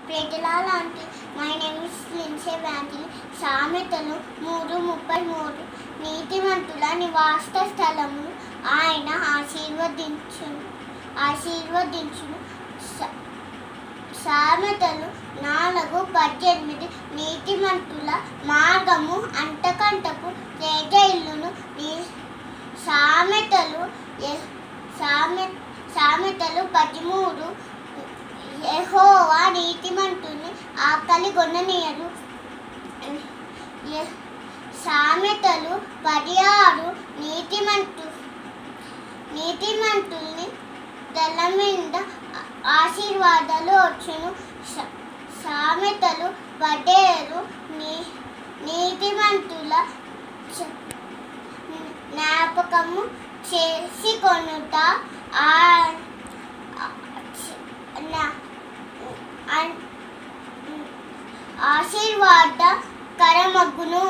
ప్రజలాంటి my name is Lindsey వ్యాంటిల్. సామెతలు 3:33 నీతిమంతుల నివాస స్థలమును ఆయన ఆశీర్వదించును. సామెతలు 4:18 నీతిమంతుల మార్గము అంతకంతకు తేజ ఇల్లును. సామెతలు 13 యెహోవా నీతిమంతుని ఆకలి గొననీయడు. సామెతలు 16 నీతిమంతుల్ని తల మీద ఆశీర్వాదాలు వచ్చును. సామెతలు 17 నీతిమంతుల జ్ఞాపకము చేసుకొనుట ఆశీర్వాదకరమగును.